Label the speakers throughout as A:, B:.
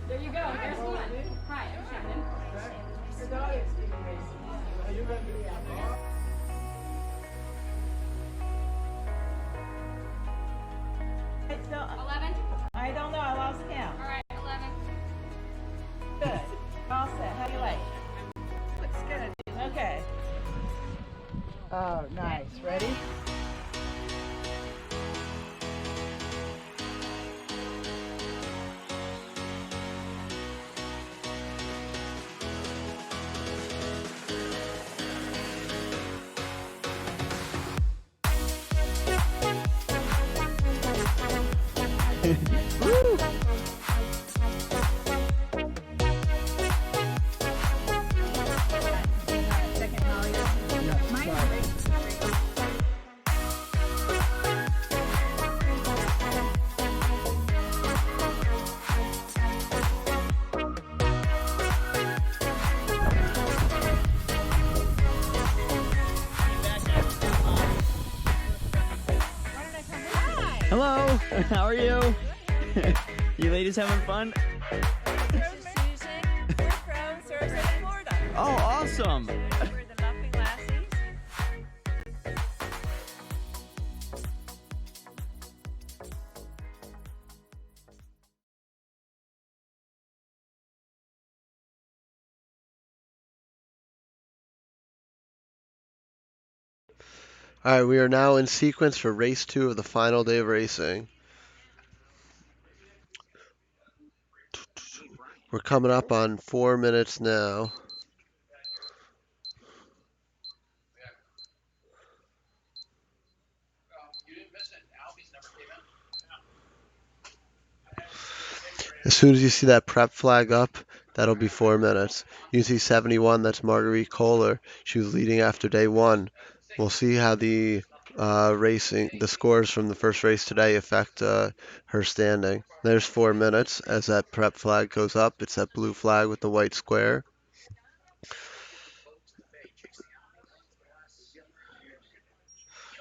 A: There you go. There's one. Hi, I'm Shannon.
B: Are you going to be out there?
C: It's still,
A: 11.
C: I don't know, I lost count.
A: All right, 11.
C: Good. All set. How do you like?
A: Looks good.
C: Okay. Oh, nice. Ready? Woo!
D: Hello, how are you? You ladies having fun?
C: Susan, we're from Sarasota, Florida.
D: Oh, awesome.
C: We're the Laughing Lassies.
E: All right, we are now in sequence for race 2 of the final day of racing. We're coming up on 4 minutes now. As soon as you see that prep flag up, that'll be 4 minutes. You see 71, that's Marguerite Kohler. She was leading after day one. We'll see how the scores from the first race today affect her standing. There's 4 minutes as that prep flag goes up. It's that blue flag with the white square.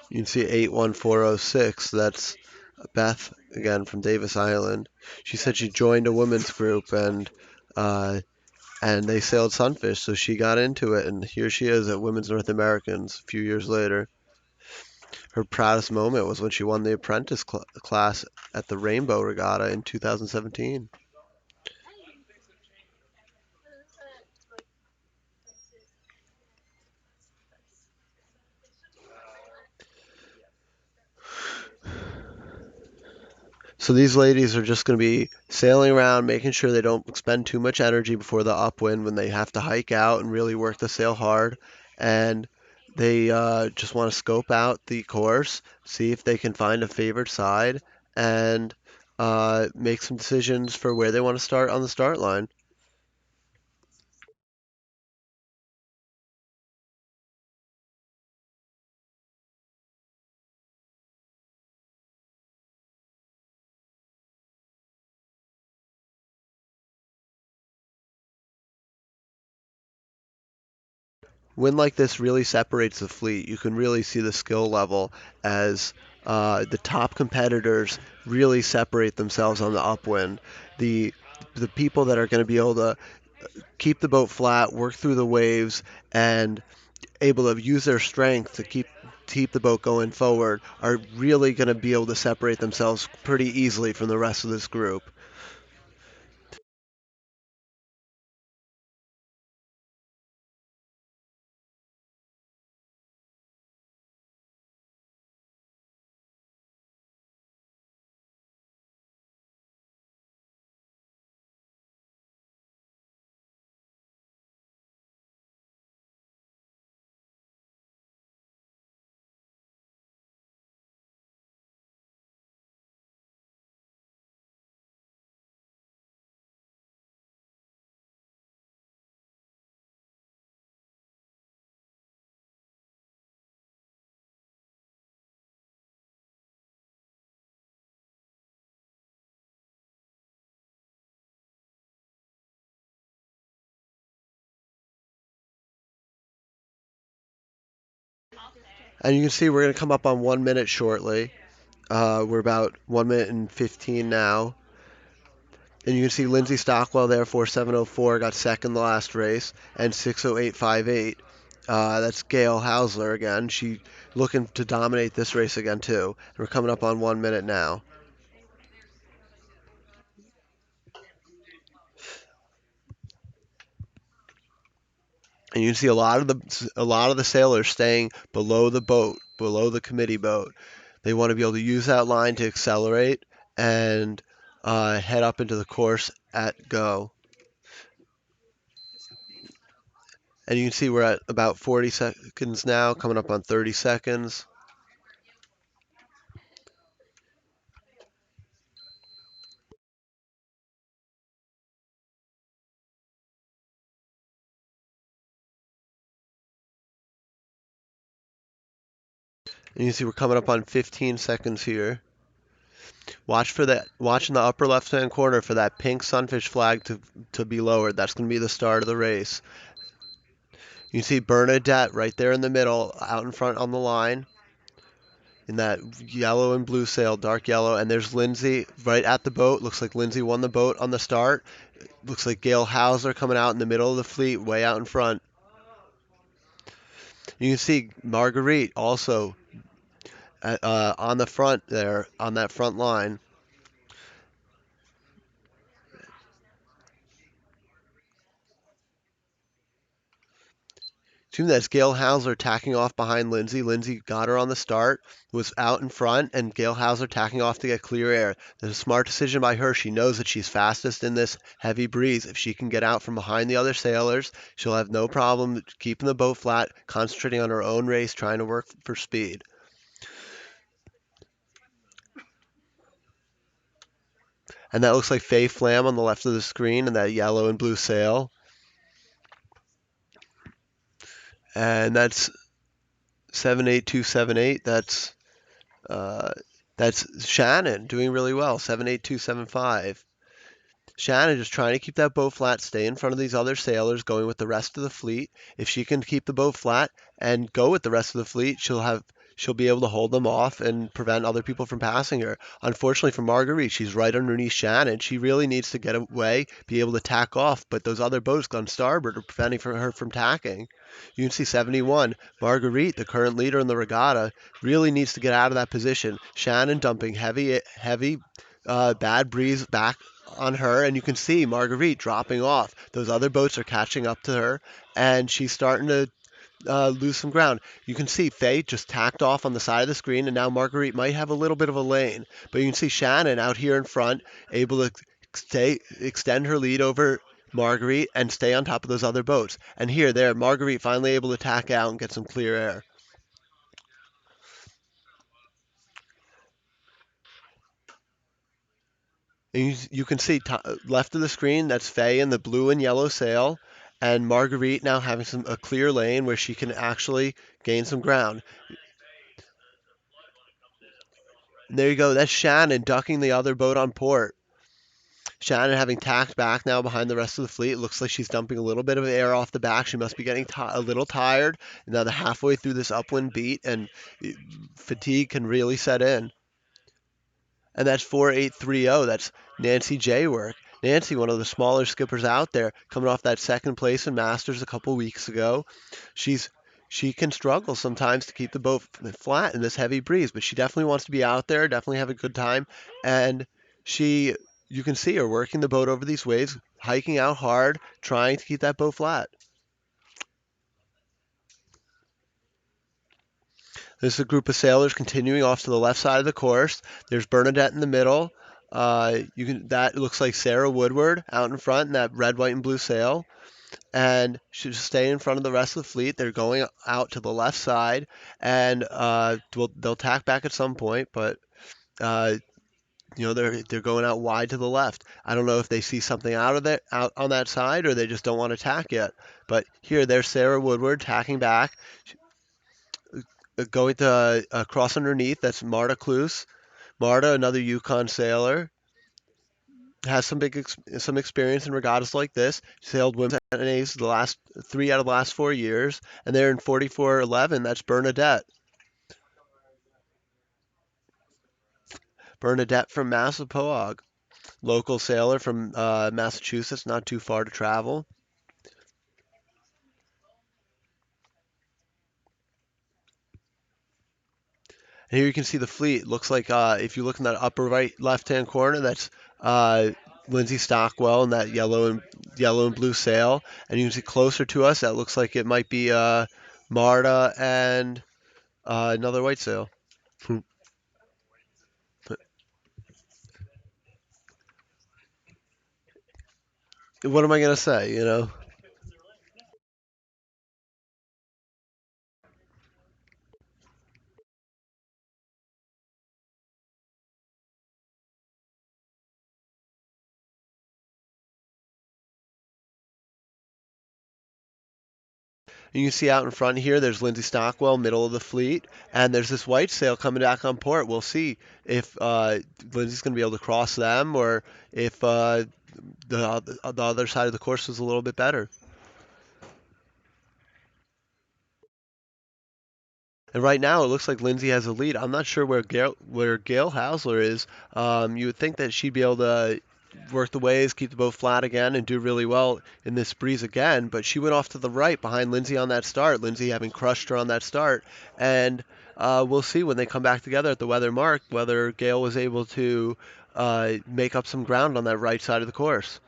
E: You can see 81406. That's Beth again from Davis Island. She said she joined a women's group and they sailed Sunfish, so she got into it, and here she is at Women's North Americans a few years later. Her proudest moment was when she won the apprentice class at the Rainbow Regatta in 2017. So these ladies are just going to be sailing around, making sure they don't expend too much energy before the upwind when they have to hike out and really work the sail hard. And they just want to scope out the course, see if they can find a favored side, and make some decisions for where they want to start on the start line. Wind like this really separates the fleet. You can really see the skill level as the top competitors really separate themselves on the upwind. The the people that are going to be able to keep the boat flat, work through the waves, and able to use their strength to keep the boat going forward are really going to be able to separate themselves pretty easily from the rest of this group. And you can see we're going to come up on 1 minute shortly. We're about 1 minute and 15 now. And you can see Lindsay Stockwell there, 4704, got second the last race, and 60858. That's Gail Hausler again. She looking to dominate this race again too. And we're coming up on 1 minute now. And you can see a lot of the sailors staying below the boat, below the committee boat. They want to be able to use that line to accelerate and head up into the course at go. And you can see we're at about 40 seconds now, coming up on 30 seconds. And you can see we're coming up on 15 seconds here. Watch in the upper left-hand corner for that pink Sunfish flag to be lowered. That's going to be the start of the race. You can see Bernadette right there in the middle, out in front on the line, in that yellow and blue sail, dark yellow. And there's Lindsay right at the boat. Looks like Lindsay won the boat on the start. Looks like Gail Hausler coming out in the middle of the fleet, way out in front. You can see Marguerite also on the front there, on that front line. Assume that's Gail Hausler tacking off behind Lindsay. Lindsay got her on the start, was out in front, and Gail Hausler tacking off to get clear air. That's a smart decision by her. She knows that she's fastest in this heavy breeze. If she can get out from behind the other sailors, she'll have no problem keeping the boat flat, concentrating on her own race, trying to work for speed. And that looks like Faye Flam on the left of the screen and that yellow and blue sail. And that's 78278. Uh, that's Shannon doing really well. 78275. Shannon just trying to keep that boat flat, stay in front of these other sailors going with the rest of the fleet. If she can keep the boat flat and go with the rest of the fleet, she'll be able to hold them off and prevent other people from passing her. Unfortunately for Marguerite, she's right underneath Shannon. She really needs to get away, be able to tack off, but those other boats on starboard are preventing her from tacking. You can see 71. Marguerite, the current leader in the regatta, really needs to get out of that position. Shannon dumping heavy bad breeze back on her, and you can see Marguerite dropping off. Those other boats are catching up to her, and she's starting to lose some ground. You can see Faye just tacked off on the side of the screen, and now Marguerite might have a little bit of a lane. But you can see Shannon out here in front, able to extend her lead over Marguerite and stay on top of those other boats. And there, Marguerite finally able to tack out and get some clear air. And you can see left of the screen, that's Faye in the blue and yellow sail, and Marguerite now having a clear lane where she can actually gain some ground. And there you go. That's Shannon ducking the other boat on port. Shannon having tacked back now behind the rest of the fleet. It looks like she's dumping a little bit of air off the back. She must be getting a little tired. Now they're halfway through this upwind beat, and fatigue can really set in. And that's 4830. That's Nancy J work. Nancy, one of the smaller skippers out there, coming off that second place in Masters a couple weeks ago. She can struggle sometimes to keep the boat flat in this heavy breeze, but she definitely wants to be out there, definitely have a good time, and she you can see her working the boat over these waves, hiking out hard, trying to keep that boat flat. There's a group of sailors continuing off to the left side of the course. There's Bernadette in the middle. That looks like Sarah Woodward out in front in that red, white, and blue sail, and should stay in front of the rest of the fleet. They're going out to the left side, and they'll tack back at some point, but uh, they're going out wide to the left. I don't know if they see something out on that side, or they just don't want to tack yet. But there's Sarah Woodward tacking back. Going to cross underneath. That's Marta Kloos. Marta, another Yukon sailor, has some experience in regattas like this. Sailed women's NAs the last 3 out of the last 4 years, and they're in 4411. That's Bernadette. Bernadette from Massapoag, local sailor from Massachusetts, not too far to travel. And here you can see the fleet. Looks like if you look in that upper right left-hand corner, that's Lindsay Stockwell in that yellow and blue sail. And you can see closer to us, that looks like it might be Marta and another white sail. What am I gonna say? You can see out in front here, there's Lindsay Stockwell, middle of the fleet, and there's this white sail coming back on port. We'll see if Lindsay's going to be able to cross them, or if the other side of the course is a little bit better. And right now, it looks like Lindsay has a lead. I'm not sure where Gail Hausler is. You would think that she'd be able to work the waves, keep the boat flat again, and do really well in this breeze again. But she went off to the right behind Lindsay on that start. Lindsay having crushed her on that start, and we'll see when they come back together at the weather mark whether Gail was able to make up some ground on that right side of the course.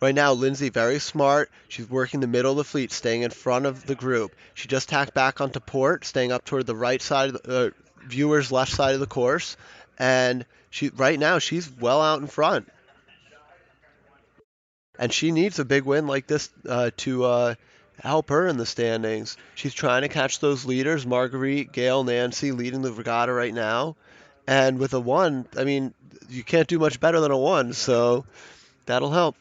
E: Right now, Lindsay, very smart. She's working the middle of the fleet, staying in front of the group. She just tacked back onto port, staying up toward the right side of the viewers' left side of the course. And right now, she's well out in front. And she needs a big win like this to help her in the standings. She's trying to catch those leaders, Marguerite, Gail, Nancy leading the regatta right now. And with a 1, I mean, you can't do much better than a 1, so that'll help.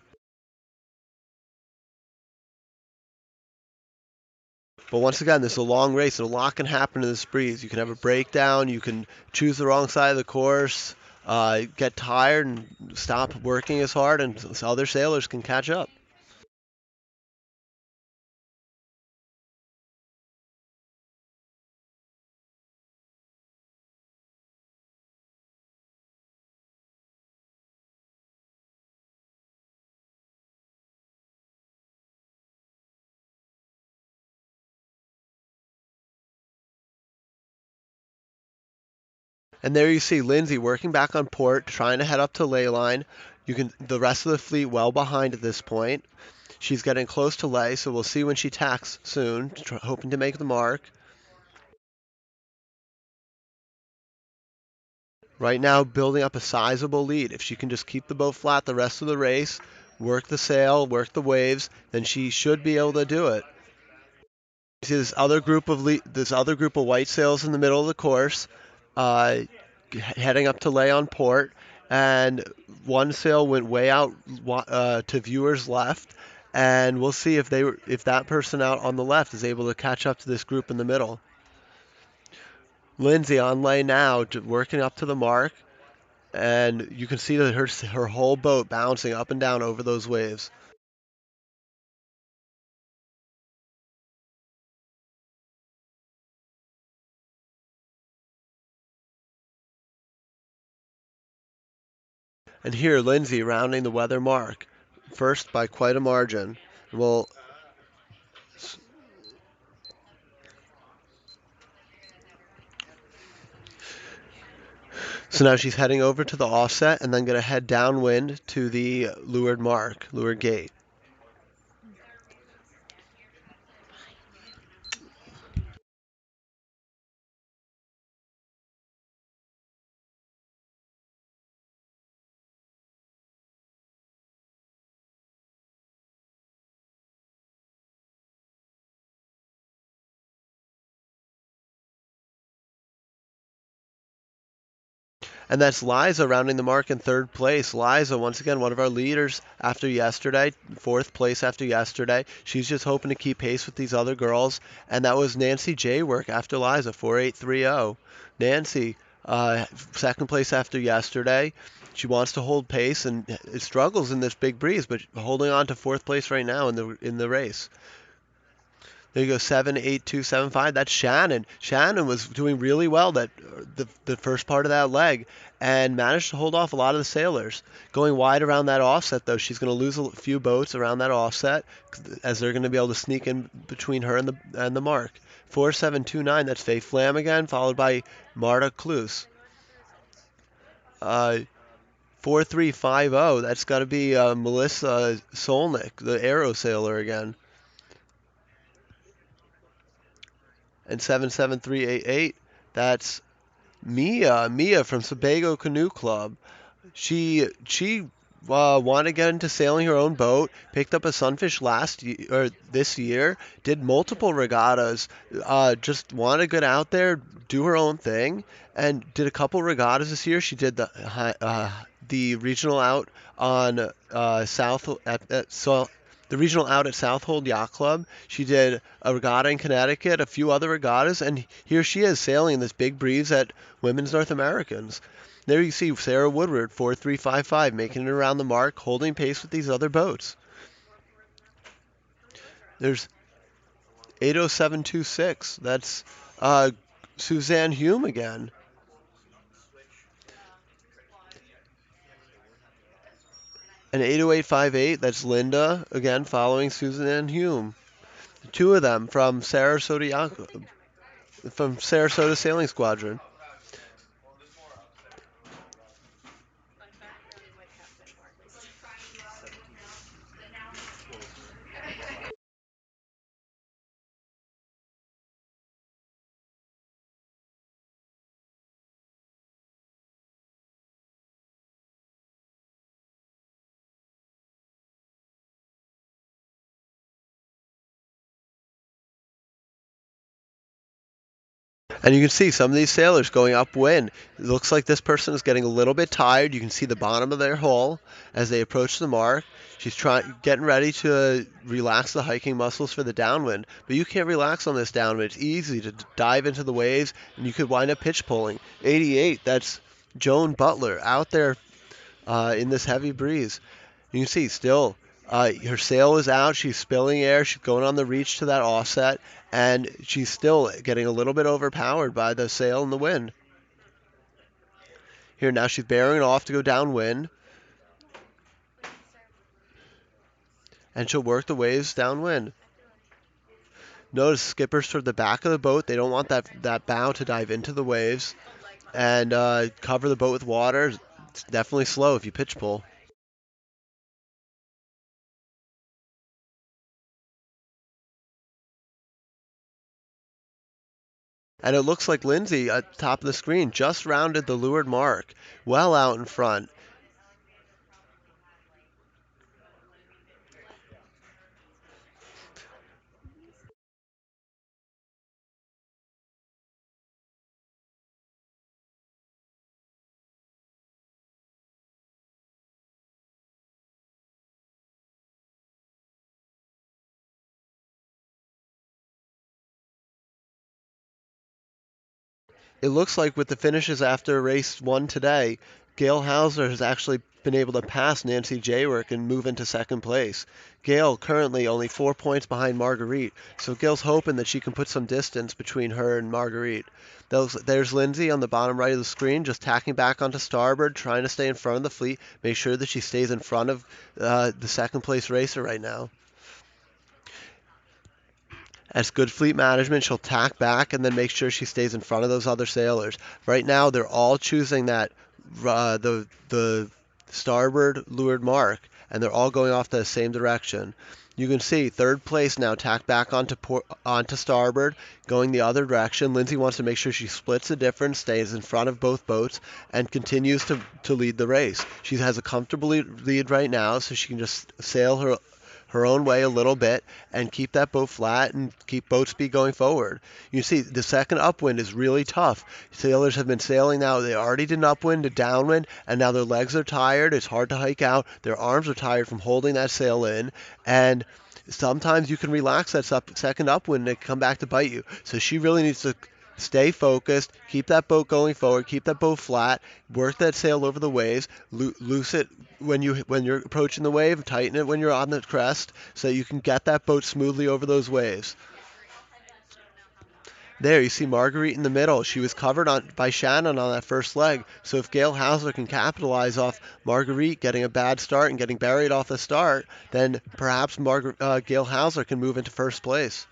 E: But once again, this is a long race, and a lot can happen in this breeze. You can have a breakdown, you can choose the wrong side of the course, get tired and stop working as hard, and other sailors can catch up. And there you see Lindsay working back on port, trying to head up to ley line. You can the rest of the fleet well behind at this point. She's getting close to ley, so we'll see when she tacks soon, hoping to make the mark. Right now, building up a sizable lead. If she can just keep the boat flat the rest of the race, work the sail, work the waves, then she should be able to do it. See this other group of white sails in the middle of the course, uh, heading up to lay on port, and one sail went way out to viewers left, and we'll see if that person out on the left is able to catch up to this group in the middle. Lindsay on lay now, working up to the mark, and you can see that her whole boat bouncing up and down over those waves. And here, Lindsay rounding the weather mark, first by quite a margin. Well, so now she's heading over to the offset and then going to head downwind to the leeward gate. And that's Liza rounding the mark in third place. Liza, once again, one of our leaders after yesterday, fourth place after yesterday. She's just hoping to keep pace with these other girls. And that was Nancy J work after Liza, 4830. Nancy, second place after yesterday. She wants to hold pace and it struggles in this big breeze, but holding on to fourth place right now in the race. There you go, 78275. That's Shannon. Shannon was doing really well the first part of that leg and managed to hold off a lot of the sailors. Going wide around that offset, though, she's going to lose a few boats around that offset as they're going to be able to sneak in between her and the mark. 4729. That's Faye Flam again, followed by Marta Klus. 4350. That's got to be Melissa Solnick, the Aero sailor again. And 77388, that's Mia from Sebago Canoe Club. She wanted to get into sailing her own boat, picked up a Sunfish this year, did multiple regattas, just wanted to get out there, do her own thing, and did a couple regattas this year. She did the regional out on the regional out at Southold Yacht Club. She did a regatta in Connecticut, a few other regattas, and here she is sailing in this big breeze at Women's North Americans. There you see Sarah Woodward, 4355, making it around the mark, holding pace with these other boats. There's 80726. That's Suzanne Hume again. And 80858, that's Linda, again following Suzanne Hume. Two of them from Sarasota Sailing Squadron. And you can see some of these sailors going upwind. It looks like this person is getting a little bit tired. You can see the bottom of their hull as they approach the mark. She's getting ready to relax the hiking muscles for the downwind. But you can't relax on this downwind. It's easy to dive into the waves, and you could wind up pitch pulling. 88, that's Joan Butler out there in this heavy breeze. You can see still her sail is out. She's spilling air. She's going on the reach to that offset, and she's still getting a little bit overpowered by the sail and the wind. Here now she's bearing off to go downwind, and she'll work the waves downwind. Notice skippers toward the back of the boat. They don't want that bow to dive into the waves and cover the boat with water. It's definitely slow if you pitch pull. And it looks like Lindsay at the top of the screen just rounded the leeward mark, well out in front. It looks like with the finishes after race one today, Gail Hauser has actually been able to pass Nancy Jaywork and move into second place. Gail currently only 4 points behind Marguerite, so Gail's hoping that she can put some distance between her and Marguerite. There's Lindsay on the bottom right of the screen, just tacking back onto starboard, trying to stay in front of the fleet, make sure that she stays in front of the second place racer right now. As good fleet management, she'll tack back and then make sure she stays in front of those other sailors. Right now, they're all choosing that the starboard leeward mark, and they're all going off the same direction. You can see third place now tacked back onto starboard, going the other direction. Lindsay wants to make sure she splits the difference, stays in front of both boats, and continues to lead the race. She has a comfortable lead right now, so she can just sail her own way a little bit and keep that boat flat and keep boat speed going forward. You see, the second upwind is really tough. Sailors have been sailing now. They already did an upwind to downwind, and now their legs are tired. It's hard to hike out. Their arms are tired from holding that sail in, and sometimes you can relax that second upwind and it can come back to bite you. So she really needs to stay focused, keep that boat going forward, keep that boat flat, work that sail over the waves, loose it when you're approaching the wave, tighten it when you're on the crest, so that you can get that boat smoothly over those waves. There, you see Marguerite in the middle. She was covered by Shannon on that first leg. So if Gail Hauser can capitalize off Marguerite getting a bad start and getting buried off the start, then perhaps Gail Hauser can move into first place.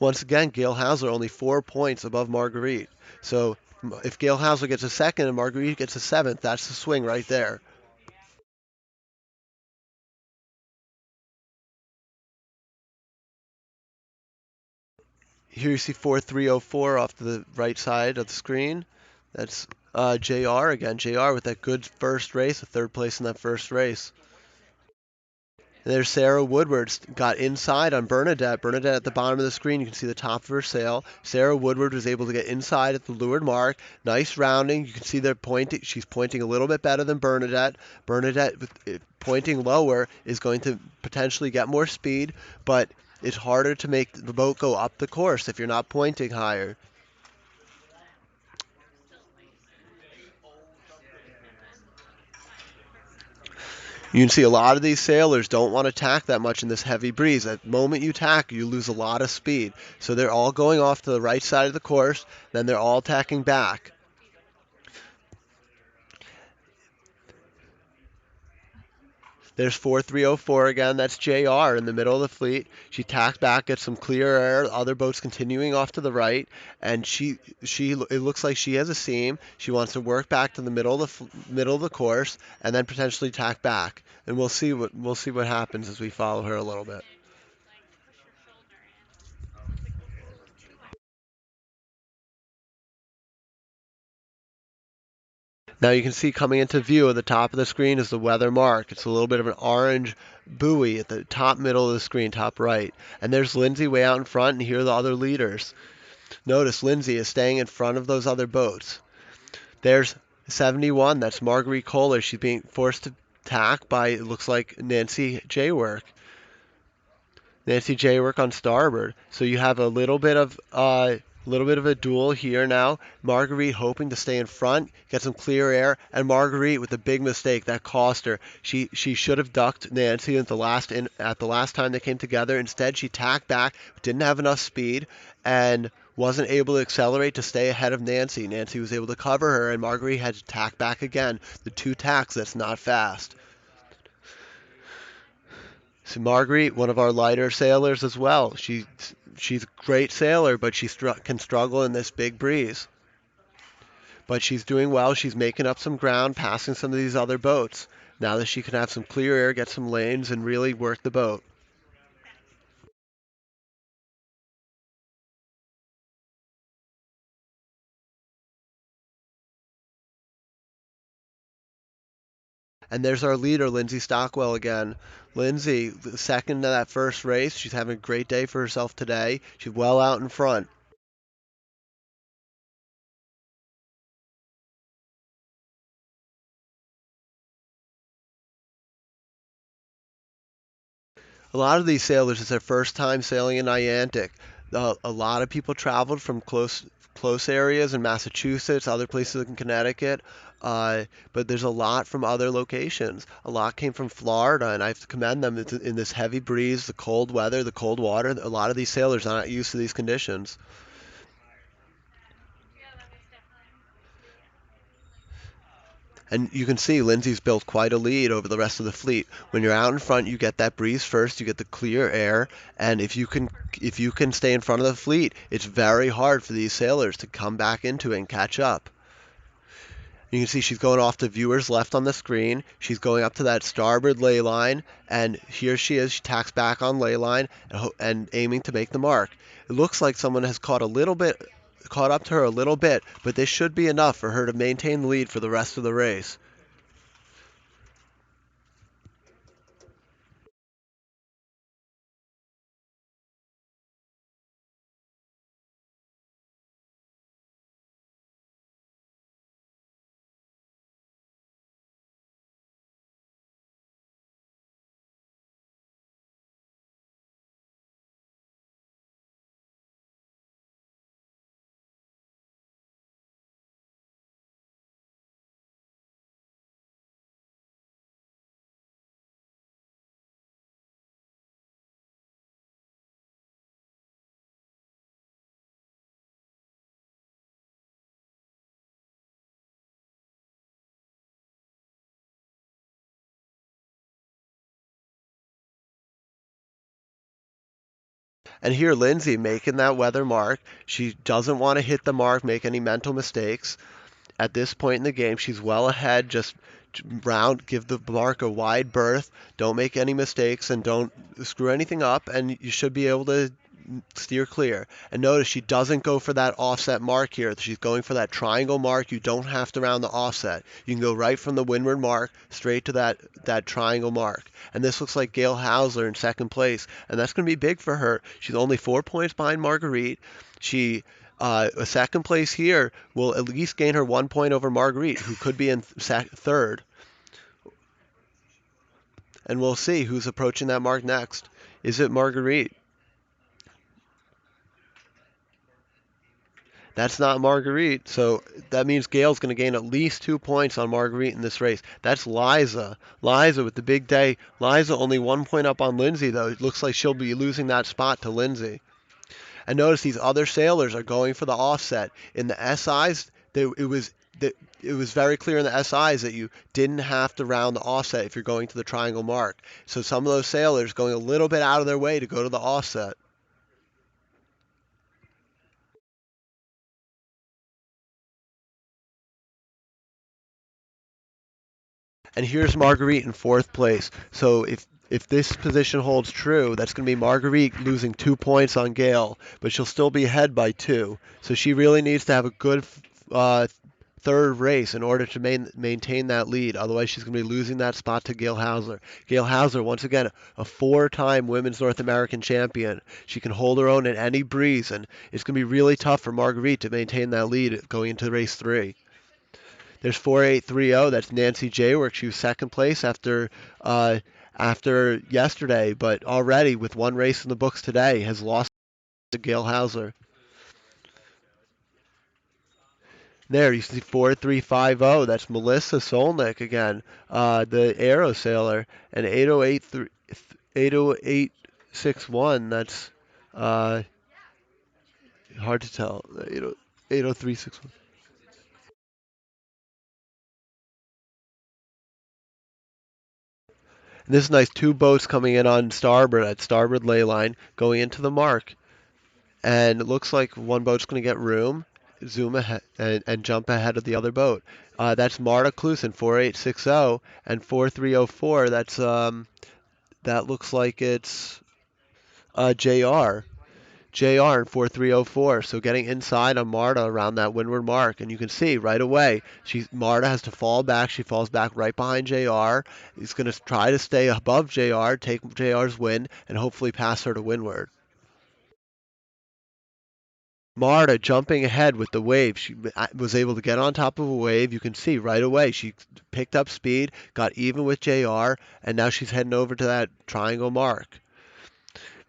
E: Once again, Gail Hauser only 4 points above Marguerite. So if Gail Hauser gets a second and Marguerite gets a seventh, that's the swing right there. Here you see 4304 off to the right side of the screen. That's JR again. JR with that good first race, a third place in that first race. And there's Sarah Woodward, got inside on Bernadette. Bernadette at the bottom of the screen, you can see the top of her sail. Sarah Woodward was able to get inside at the leeward mark. Nice rounding. You can see they're pointing. She's pointing a little bit better than Bernadette. Bernadette, pointing lower, is going to potentially get more speed, but it's harder to make the boat go up the course if you're not pointing higher. You can see a lot of these sailors don't want to tack that much in this heavy breeze. At the moment you tack, you lose a lot of speed. So they're all going off to the right side of the course, then they're all tacking back. There's 4304 again. That's JR in the middle of the fleet. She tacked back, gets some clear air. Other boats continuing off to the right, and it looks like she has a seam. She wants to work back to the middle of the course, and then potentially tack back. And we'll see what happens as we follow her a little bit. Now you can see coming into view at the top of the screen is the weather mark. It's a little bit of an orange buoy at the top middle of the screen, top right. And there's Lindsay way out in front, and here are the other leaders. Notice Lindsay is staying in front of those other boats. There's 71. That's Marguerite Kohler. She's being forced to tack by, it looks like, Nancy Jaywork. Nancy Jaywork on starboard. So you have a little bit of a duel here now. Marguerite hoping to stay in front, get some clear air, and Marguerite with a big mistake that cost her. She should have ducked Nancy at the last time they came together. Instead, she tacked back, didn't have enough speed, and wasn't able to accelerate to stay ahead of Nancy. Nancy was able to cover her, and Marguerite had to tack back again. The two tacks, that's not fast. So Marguerite, one of our lighter sailors as well. She's a great sailor, but she can struggle in this big breeze. But she's doing well. She's making up some ground, passing some of these other boats. Now that she can have some clear air, get some lanes, and really work the boat. And there's our leader, Lindsay Stockwell again. Lindsay, second to that first race. She's having a great day for herself today. She's well out in front. A lot of these sailors, it's their first time sailing in Niantic. A lot of people traveled from close areas in Massachusetts, other places in Connecticut, but there's a lot from other locations. A lot came from Florida, and I have to commend them in this heavy breeze, the cold weather, the cold water. A lot of these sailors are not used to these conditions. And you can see Lindsay's built quite a lead over the rest of the fleet. When you're out in front, you get that breeze first, you get the clear air, and if you can stay in front of the fleet, it's very hard for these sailors to come back into it and catch up. You can see she's going off to viewers left on the screen. She's going up to that starboard ley line, and here she is. She tacks back on ley line and aiming to make the mark. It looks like someone has caught up to her a little bit, but this should be enough for her to maintain the lead for the rest of the race. And here Lindsay making that weather mark. She doesn't want to hit the mark, make any mental mistakes. At this point in the game, she's well ahead. Just give the mark a wide berth. Don't make any mistakes and don't screw anything up, and you should be able to steer clear. And notice she doesn't go for that offset mark here. She's going for that triangle mark. You don't have to round the offset. You can go right from the windward mark straight to that triangle mark. And this looks like Gail Hausler in second place, and that's going to be big for her. She's only 4 points behind Marguerite. She a second place here will at least gain her 1 point over Marguerite, who could be in third. And we'll see who's approaching that mark next. Is it Marguerite? That's not Marguerite, so that means Gail's going to gain at least 2 points on Marguerite in this race. That's Liza. Liza with the big day. Liza only 1 point up on Lindsay, though. It looks like she'll be losing that spot to Lindsay. And notice these other sailors are going for the offset. In the SIs, it was very clear in the SIs that you didn't have to round the offset if you're going to the triangle mark. So some of those sailors going a little bit out of their way to go to the offset. And here's Marguerite in fourth place. So if this position holds true, that's going to be Marguerite losing 2 points on Gail, but she'll still be ahead by 2. So she really needs to have a good third race in order to maintain that lead. Otherwise, she's going to be losing that spot to Gail Hauser. Gail Hauser, once again, a four-time Women's North American champion. She can hold her own in any breeze, and it's going to be really tough for Marguerite to maintain that lead going into race 3. There's 4830. That's Nancy Jaywork. She was second place after yesterday, but already with one race in the books today has lost to Gail Hauser. There, you see 4350. That's Melissa Solnick again, the Aero Sailor, and 80861. That's uh, hard to tell. 80361. And this is nice. Two boats coming in on starboard at starboard ley line, going into the mark, and it looks like one boat's going to get room, zoom ahead, and jump ahead of the other boat. That's Marta Clusen, 4860, and 4304. That looks like it's JR. JR in 4304. So getting inside on Marta around that windward mark, and you can see right away Marta has to fall back. She falls back right behind JR. He's going to try to stay above JR, take JR's wind, and hopefully pass her to windward. Marta jumping ahead with the wave. She was able to get on top of a wave. You can see right away she picked up speed, got even with JR, and now she's heading over to that triangle mark.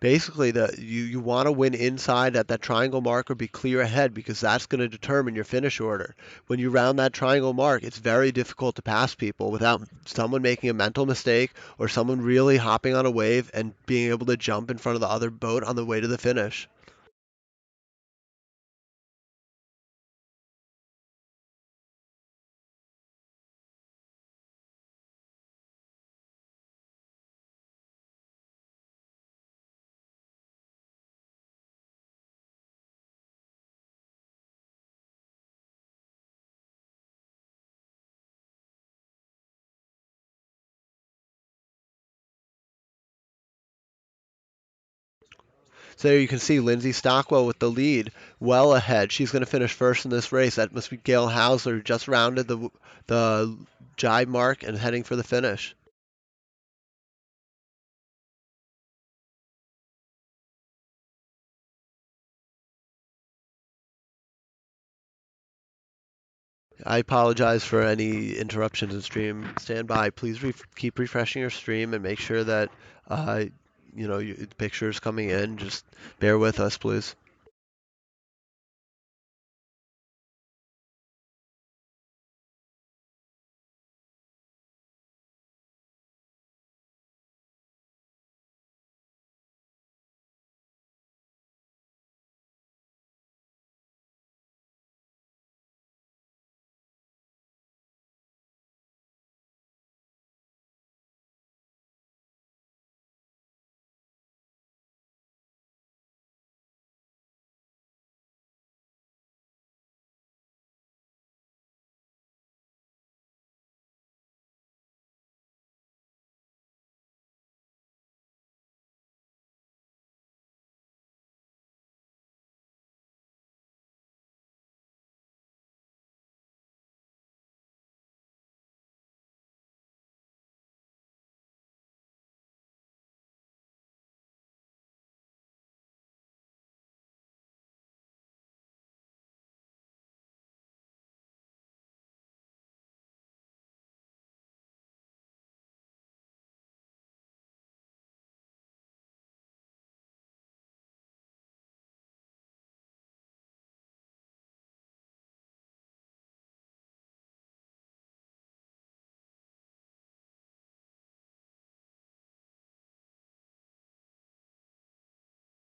E: Basically, you want to win inside at that triangle mark or be clear ahead, because that's going to determine your finish order. When you round that triangle mark, it's very difficult to pass people without someone making a mental mistake or someone really hopping on a wave and being able to jump in front of the other boat on the way to the finish. So there you can see Lindsay Stockwell with the lead, well ahead. She's going to finish first in this race. That must be Gail Hauser, who just rounded the jibe mark and heading for the finish. I apologize for any interruptions in stream. Stand by. Please keep refreshing your stream and make sure that the picture is coming in. Just bear with us, please.